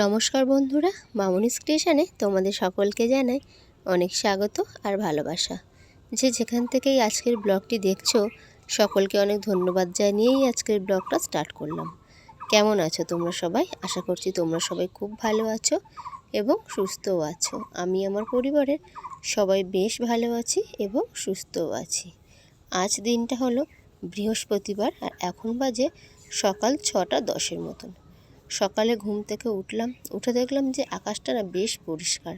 নমস্কার বন্ধুরা, মামনিস ক্রিয়েশনে তোমাদের সকলকে জানাই অনেক স্বাগত আর ভালোবাসা। যেখান থেকেই আজকের ব্লগটি দেখছো সকলকে অনেক ধন্যবাদ জানিয়েই আজকের ব্লগটা স্টার্ট করলাম। কেমন আছো তোমরা সবাই? আশা করছি তোমরা সবাই খুব ভালো আছো এবং সুস্থও আছো। আমি আমার পরিবারের সবাই বেশ ভালো আছি এবং সুস্থও আছি। আজ দিনটা হলো বৃহস্পতিবার আর এখন বাজে সকাল 6:10 মতন। সকালে ঘুম থেকে উঠে দেখলাম যে আকাশটা না বেশ পরিষ্কার,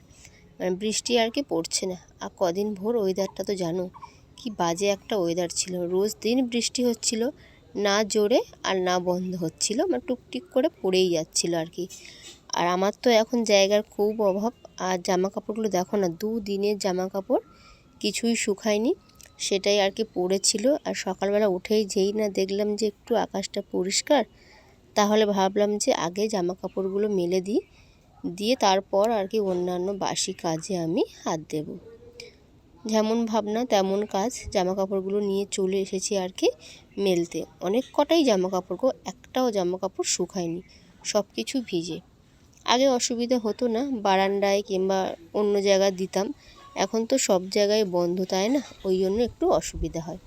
মানে বৃষ্টি আর কি পড়ছে না। আর কদিন ভোর ওয়েদারটা তো জানো কি বাজে একটা ওয়েদার ছিল, রোজ দিন বৃষ্টি হচ্ছিল, না জোরে আর না বন্ধ হচ্ছিল, মানে টুকটিক করে পড়েই যাচ্ছিল আর কি। আর আমার তো এখন জায়গার খুব অভাব, আর জামা কাপড়গুলো দেখো না, দুদিনের জামা কাপড় কিছুই শুকায়নি, সেটাই আর কি পড়েছিল। আর সকালবেলা উঠেই যেই না দেখলাম যে একটু আকাশটা পরিষ্কার, তাহলে ভাবলাম যে আগে জামা কাপড়গুলো মেলে দিয়ে তারপর আর কি অন্যান্য বাসি কাজে আমি হাত দেব। যেমন ভাবনা তেমন কাজ, জামা কাপড়গুলো নিয়ে চলে এসেছি আর কি মেলতে। অনেক কটাই জামা কাপড় গো, একটাও জামা কাপড় শুকায়নি, সব কিছু ভিজে। আগে অসুবিধা হতো না, বারান্দায় কিংবা অন্য জায়গায় দিতাম, এখন তো সব জায়গায় বন্ধ, তাই না, ওই জন্য একটু অসুবিধা হয়।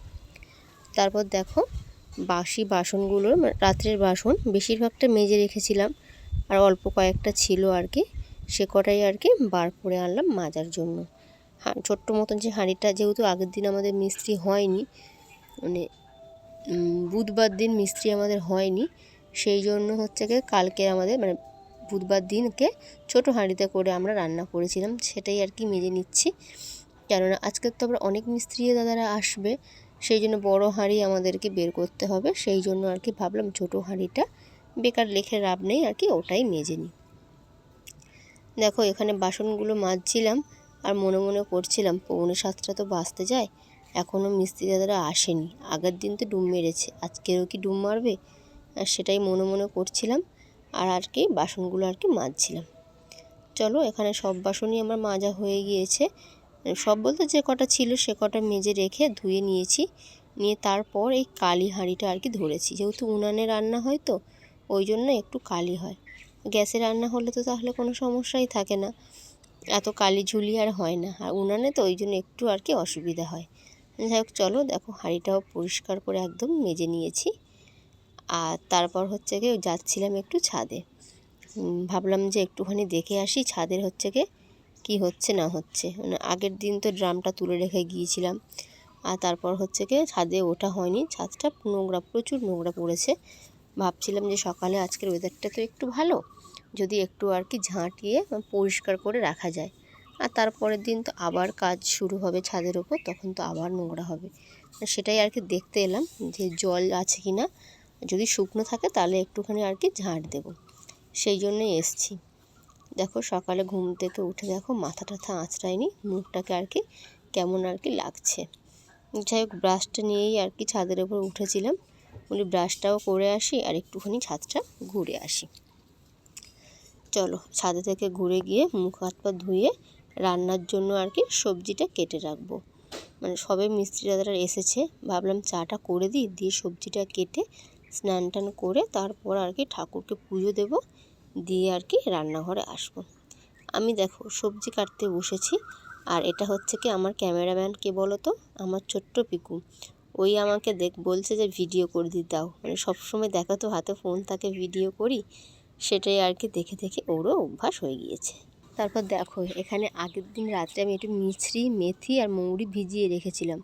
তারপর দেখো বাসি বাসনগুলো, রাত্রের বাসন বেশিরভাগটা মেজে রেখেছিলাম, আর অল্প কয়েকটা ছিল আর কি, সে কটাই আর কি বার করে আনলাম মাজার জন্য। ছোট্ট মতন যে হাঁড়িটা, যেহেতু আগের দিন আমাদের মিস্ত্রি হয়নি, মানে বুধবার দিন মিস্ত্রি আমাদের হয়নি, সেই জন্য হচ্ছে কি কালকে আমাদের মানে বুধবার দিনকে ছোট হাঁড়িতে করে আমরা রান্না করেছিলাম, সেটাই আর কি মেজে নিচ্ছি। কেননা আজকে তো আবার অনেক মিস্ত্রি দাদারা আসবে, সেই জন্য বড় হাঁড়ি আমাদেরকে বের করতে হবে, সেই জন্য আর কি ভাবলাম ছোটো হাঁড়িটা বেকার রেখে লাভ নেই আর কি, ওটাই মেজে নিই। দেখো এখানে বাসনগুলো মাজছিলাম আর মনে মনে করছিলাম 6:45 তো বাজতে যায়, এখনও মিস্ত্রি দাদারা আসেনি। আগের দিন তো ডুম মেরেছে, আজকেরও কি ডুম মারবে, আর সেটাই মনে মনে করছিলাম। আর কি বাসনগুলো আর কি মাজছিলাম। চলো, এখানে সব বাসনই আমার মাজা হয়ে গিয়েছে, সব বলতে যে কটা ছিল সে কটা মেজে রেখে ধুয়ে নিয়েছি। নিয়ে তারপর এই কালি হাঁড়িটা আর কি ধরেছি, যেহেতু উনানে রান্না হয় তো ওই জন্য একটু কালি হয়। গ্যাসে রান্না হলে তো তাহলে কোনো সমস্যাই থাকে না, এত কালি ঝুলি আর হয় না, আর উনানে তো ওই জন্য একটু আর কি অসুবিধা হয়। যাই হোক, চলো দেখো হাঁড়িটাও পরিষ্কার করে একদম মেজে নিয়েছি। আর তারপর হচ্ছে গিয়ে যাচ্ছিলাম একটু ছাদে, ভাবলাম যে একটুখানি দেখে আসি ছাদের হচ্ছে গিয়ে কী হচ্ছে না হচ্ছে। মানে আগের দিন তো ড্রামটা তুলে রেখে গিয়েছিলাম, আর তারপর হচ্ছে গিয়ে ছাদে ওঠা হয়নি, ছাদটা নোংরা, প্রচুর নোংরা পড়েছে। ভাবছিলাম যে সকালে আজকের ওয়েদারটা তো একটু ভালো, যদি একটু আর কি ঝাঁটিয়ে পরিষ্কার করে রাখা যায়। আর তারপরের দিন তো আবার কাজ শুরু হবে ছাদের ওপর, তখন তো আবার নোংরা হবে। সেটাই আর কি দেখতে এলাম যে জল আছে কি না, যদি শুকনো থাকে তাহলে একটুখানি আর কি ঝাঁট দেবো, সেই জন্যই এসছি। দেখো সকালে ঘুম থেকে উঠে দেখো মাথা টাথা আঁচড়াইনি, মুখটাকে আর কি কেমন আর কি লাগছে। যাই হোক, ব্রাশটা নিয়েই আর কি ছাদের ওপর উঠেছিলাম, বলি ব্রাশটাও করে আসি আর একটুখানি ছাদটা ঘুরে আসি। চলো ছাদে থেকে ঘুরে গিয়ে মুখ হাত পা ধুয়ে রান্নার জন্য আর কি সবজিটা কেটে রাখবো। মানে সবে মিস্ত্রি দাদারা এসেছে, ভাবলাম চাটা করে দিই, দিয়ে সবজিটা কেটে স্নান টান করে তারপর আর কি ঠাকুরকে পুজো দেবো, দিয়ে আর কি রান্নাঘরে আসবো। আমি দেখো সবজি কাটতে বসেছি, আর এটা হচ্ছে কি আমার ক্যামেরাম্যান কে বলো তো, আমার ছোট্ট পিকু। ওই আমাকে বলছে যে ভিডিও করে দিতে দাও, মানে সবসময় দেখা তো হাতে ফোন থাকে, ভিডিও করি, সেটাই আর কি দেখে দেখে ওরও অভ্যাস হয়ে গিয়েছে। তারপর দেখো এখানে আগের দিন রাত্রে আমি একটু মিছরি, মেথি আর মৌরি ভিজিয়ে রেখেছিলাম,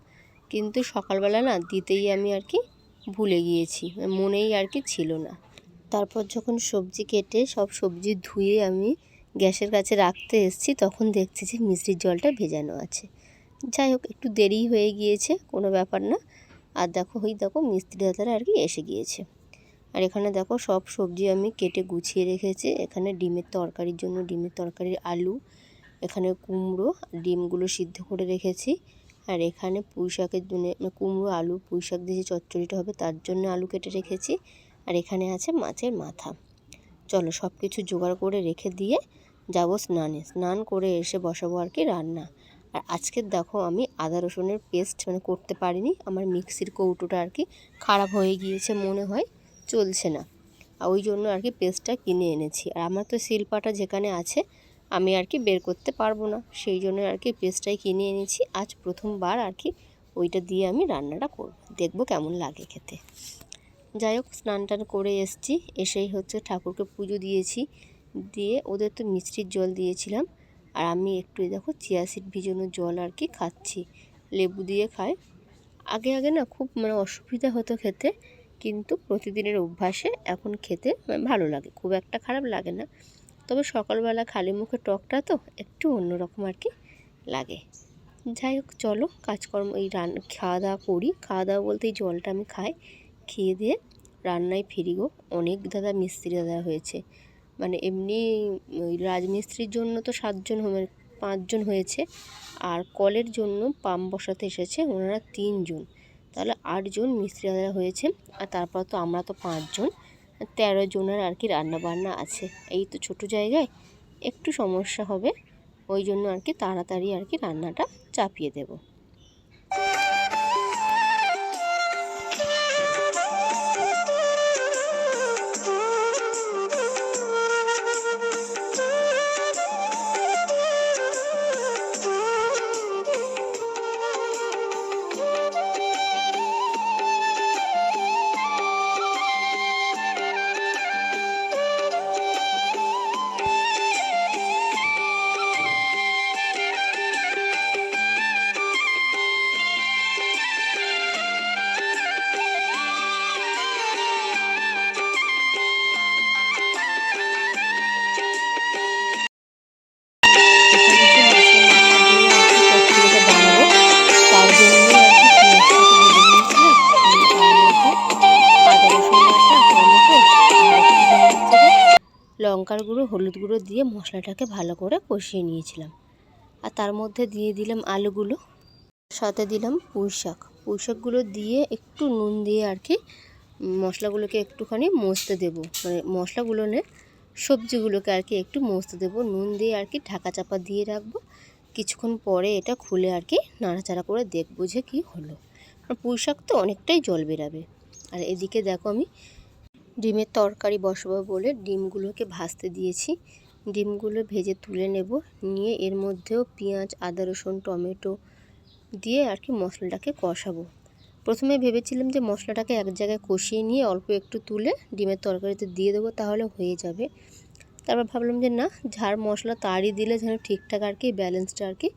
কিন্তু সকালবেলা না দিতেই আমি আর কি ভুলে গিয়েছি, মনেই আর কি ছিল না। তারপর যখন সবজি কেটে সব সবজি ধুয়ে আমি গ্যাসের কাছে রাখতে এসেছি, তখন দেখছি যে মিষ্টির জলটা ভেজানো আছে। যাই হোক, একটু দেরি হয়ে গিয়েছে, কোনো ব্যাপার না। আর দেখো মিস্ত্রি দাদারা আর কি এসে গিয়েছে। আর এখানে দেখো সব সবজি আমি কেটে গুছিয়ে রেখেছি। এখানে ডিমের তরকারির জন্য ডিমের তরকারির আলু, এখানে কুমড়ো, ডিমগুলো সিদ্ধ করে রেখেছি। আর এখানে পুঁই শাকের জন্য, কুমড়ো আলু পুঁই শাক দিয়ে যে চচ্চড়িটা হবে তার জন্য আলু কেটে রেখেছি। আর এখানে আছে মাছের মাথা। চলো সব কিছু জোগাড় করে রেখে দিয়ে যাব স্নানে, স্নান করে এসে বসাবো আর কি রান্না। আর আজকের দেখো আমি আদা রসুনের পেস্ট করতে পারিনি, আমার মিক্সির কৌটোটা আর কি খারাপ হয়ে গিয়েছে, মনে হয় চলছে না, আর ওই জন্য আর কি পেস্টটা কিনে এনেছি। আর আমার তো শিলপাটা যেখানে আছে আমি আর কি বের করতে পারবো না, সেই জন্য আর কি পেস্টটাই কিনে এনেছি। আজ প্রথমবার আর কি ওইটা দিয়ে আমি রান্নাটা করব, দেখব কেমন লাগে খেতে। যাই হোক, স্নান টান করে এসেছি, এসেই হচ্ছে ঠাকুরকে পুজো দিয়েছি, দিয়ে ওদের তো মিষ্টির জল দিয়েছিলাম। আর আমি একটু দেখো চিয়া সিড ভিজানো জল আর কি খাচ্ছি, লেবু দিয়ে খাই। আগে আগে না খুব অসুবিধা হতো খেতে, কিন্তু প্রতিদিনের অভ্যাসে এখন খেতে ভালো লাগে, খুব একটা খারাপ লাগে না। তবে সকালবেলা খালি মুখে টকটা তো একটু অন্যরকম আর কি লাগে। যাই হোক, চলো কাজকর্ম এই খাওয়া দাওয়া করি। খাওয়া দাওয়া বলতে এই জলটা আমি খাই, খেয়ে দিয়ে রান্নায় ফিরি গো। অনেক দাদা মিস্ত্রি দাদা হয়েছে, এমনি ওই রাজমিস্ত্রির জন্য তো 7 জন 5 জন হয়েছে, আর কলের জন্য পাম্প বসাতে এসেছে ওনারা 3 জন, তাহলে 8 জন মিস্ত্রি দাদা হয়েছে। আর তারপর তো আমরা তো 5 জন, 13 জনের আর কি রান্না বান্না আছে। এই তো ছোটো জায়গায় একটু সমস্যা হবে, ওই জন্য আর কি তাড়াতাড়ি আর কি রান্নাটা চাপিয়ে দেব। লঙ্কার গুঁড়ো, হলুদ গুঁড়ো দিয়ে মশলাটাকে ভালো করে কষিয়ে নিয়েছিলাম। আর তার মধ্যে দিয়ে দিলাম আলুগুলো, সাথে দিলাম পুঁই শাকগুলো দিয়ে একটু নুন দিয়ে আর কি মশলাগুলোকে একটুখানি মজতে দেবো, মশলাগুলো সবজিগুলোকে আর কি একটু মজতে দেবো নুন দিয়ে আর কি। ঢাকা চাপা দিয়ে রাখবো, কিছুক্ষণ পরে এটা খুলে আর কি নাড়াচাড়া করে দেখবো যে কী হলো। আর পুঁই শাক তো অনেকটাই জল বেরাবে। আর এদিকে দেখো আমি ডিমের তরকারি বসাবো বলে ডিমগুলোকে ভাজতে দিয়েছি। ডিমগুলো ভেজে তুলে নেব, নিয়ে এর মধ্যেও পেঁয়াজ, আদা, রসুন, টমেটো দিয়ে আর কি মশলাটাকে কষাবো। প্রথমে ভেবেছিলাম যে মশলাটাকে এক জায়গায় কষিয়ে নিয়ে অল্প একটু তুলে ডিমের তরকারিতে দিয়ে দেবো, তাহলে হয়ে যাবে। তারপর ভাবলাম যে না, ঝাল মশলা তাড়ি দিলে যেন ঠিকঠাক আর কি ব্যালেন্সটা আর কি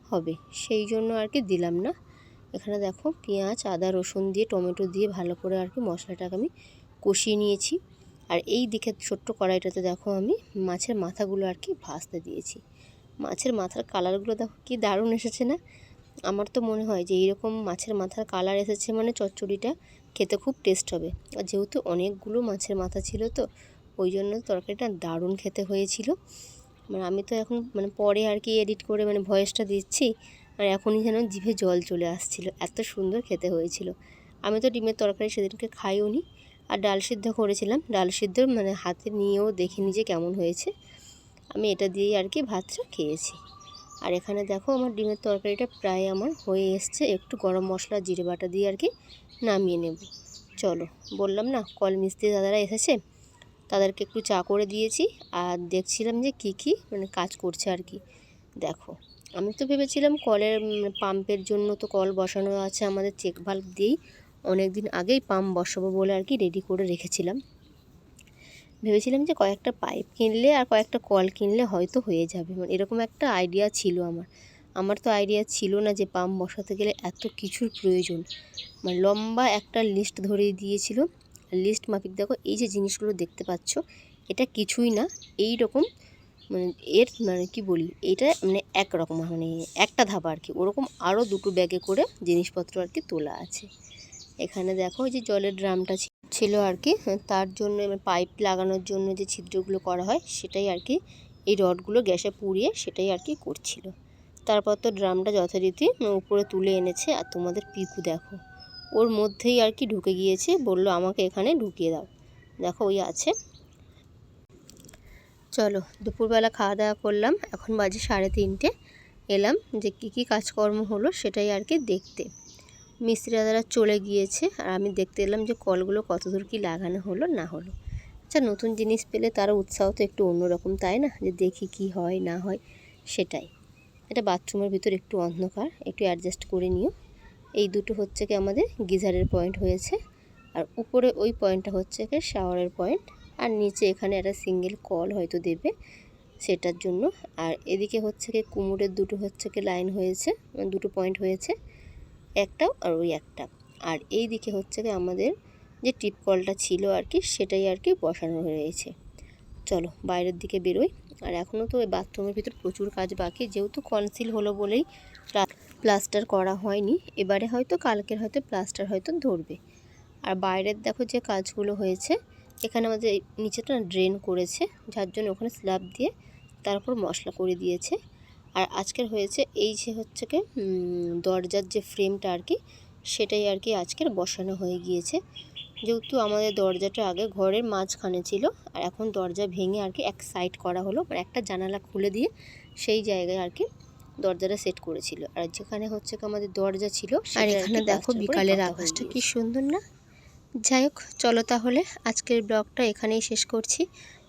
হবে, সেই জন্য আর কি দিলাম না। এখানে দেখো পেঁয়াজ, আদা, রসুন দিয়ে টমেটো দিয়ে ভালো করে আর কি মশলাটাকে আমি কষিয়ে নিয়েছি। আর এই দিকে ছোট্ট কড়াইটাতে দেখো আমি মাছের মাথাগুলো আর কি ভাজতে দিয়েছি। মাছের মাথার কালারগুলো দেখো কি দারুণ এসেছে না? আমার তো মনে হয় যে এইরকম মাছের মাথার কালার এসেছে মানে চচ্চড়িটা খেতে খুব টেস্ট হবে। আর যেহেতু অনেকগুলো মাছের মাথা ছিল তো ওই জন্য তরকারিটা দারুণ খেতে হয়েছিল। আমি তো এখন পরে আর কি এডিট করে ভয়েসটা দিচ্ছি, আর এখনই যেন জিভে জল চলে আসছিল, এত সুন্দর খেতে হয়েছিল। আমি তো ডিমের তরকারি সেদিনকে খাইও নি। আর ডাল সিদ্ধ করেছিলাম, ডাল সিদ্ধ হাতে নিয়েও দেখিনি যে কেমন হয়েছে। আমি এটা দিয়েই আর কি ভাতটা খেয়েছি। আর এখানে দেখো আমার ডিমের তরকারিটা প্রায় আমার হয়ে এসছে, একটু গরম মশলা জিরে বাটা দিয়ে আর কি নামিয়ে নেব। চলো, বললাম না কল মিস্ত্রি দাদারা এসেছে, তাদেরকে একটু চা করে দিয়েছি। আর দেখছিলাম যে কী কাজ করছে আর কি। দেখো, আমি তো ভেবেছিলাম কলের পাম্পের জন্য তো কল বসানো আছে আমাদের চেক ভাল্ব দিয়েই, অনেক দিন আগেই পাম্প বসাবো বলে আর কি রেডি করে রেখেছিলাম। ভেবেছিলাম যে কয়েকটা পাইপ কিনলে আর কয়েকটা কল কিনলে হয়তো হয়ে যাবে, এরকম একটা আইডিয়া ছিল আমার তো আইডিয়া ছিল না যে পাম্প বসাতে গেলে এত কিছুর প্রয়োজন। লম্বা একটা লিস্ট ধরিয়ে দিয়েছিল, লিস্ট মাফিক দেখো এই যে জিনিসগুলো দেখতে পাচ্ছ, এটা কিছুই না, এই রকম এর কি বলি, এটা একরকম একটা ধাপা আর কি, ওরকম আরও দুটো ব্যাগে করে জিনিসপত্র আর কি তোলা আছে। এখানে দেখো যে জলের ড্রামটা ছিল আর কি, তার জন্য পাইপ লাগানোর জন্য যে ছিদ্রগুলো করা হয় সেটাই আর কি এই রডগুলো গ্যাসে পুড়িয়ে সেটাই আর কি করছিল। তারপর তো ড্রামটা যথারীতি উপরে তুলে এনেছে। আর তোমাদের পিকু দেখো, ওর মধ্যেই আর কি ঢুকে গিয়েছে, বলল আমাকে এখানে ঢুকিয়ে দাও। দেখো ওই আছে। চলো, দুপুরবেলা খাওয়া দাওয়া করলাম, এখন বাজে 3:30। এলাম যে কী কাজকর্ম হলো সেটাই আর কি দেখতে। মিস্ত্রি দাদারা চলে গিয়েছে, আর আমি দেখতে এলাম যে কলগুলো কতদূর কি লাগানো হলো না হলো। আচ্ছা, নতুন জিনিস পেলে তারও উৎসাহ তো একটু অন্যরকম, তাই না? যে দেখি কি হয় না হয় সেটাই। এটা বাথরুমের ভিতর একটু অন্ধকার, একটু অ্যাডজাস্ট করে নিও। এই দুটো হচ্ছে কি আমাদের গিজারের পয়েন্ট হয়েছে, আর উপরে ওই পয়েন্টটা হচ্ছে কি শাওয়ারের পয়েন্ট, আর নিচে এখানে একটা সিঙ্গেল কল হয়তো দেবে সেটার জন্য। আর এদিকে হচ্ছে কি কুমোরের দুটো হচ্ছে কি লাইন হয়েছে, দুটো পয়েন্ট হয়েছে, একটাও আর ওই একটা। আর এই দিকে হচ্ছে কি আমাদের যে টিপ কলটা ছিল আর কি, সেটাই আর কি বসানো হয়েছে। চলো বাইরের দিকে বেরোই। আর এখনও তো ওই বাথরুমের ভিতর প্রচুর কাজ বাকি, যেহেতু কনসিল হলো বলেই প্লাস্টার করা হয়নি। এবারে হয়তো কালকের হয়তো প্লাস্টার হয়তো ধরবে। আর বাইরের দেখো যে কাজগুলো হয়েছে, এখানে আমাদের নিচেটা ড্রেন করেছে, যার জন্য ওখানে স্ল্যাব দিয়ে তারপর মশলা করে দিয়েছে। আর আজকের হয়েছে এই যে হচ্ছে কি দরজার যে ফ্রেমটা আর কি, সেটাই আর কি আজকের বসানো হয়ে গিয়েছে। যেহেতু আমাদের দরজাটা আগে ঘরের মাঝখানে ছিল, আর এখন দরজা ভেঙে আর কি এক সাইড করা হলো, মানে একটা জানালা খুলে দিয়ে সেই জায়গায় আর কি দরজাটা সেট করেছিল। আর যেখানে হচ্ছে কি আমাদের দরজা ছিল, আর এখানে দেখো বিকালের আকাশটা কি সুন্দর না? যাই হোক, চলো তাহলে আজকের ব্লগটা এখানেই শেষ করছি।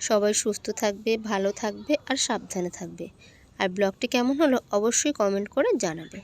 সবাই সুস্থ থাকবে, ভালো থাকবে আর সাবধানে থাকবে। আর ব্লগটি কেমন হলো অবশ্যই কমেন্ট করে জানাবে।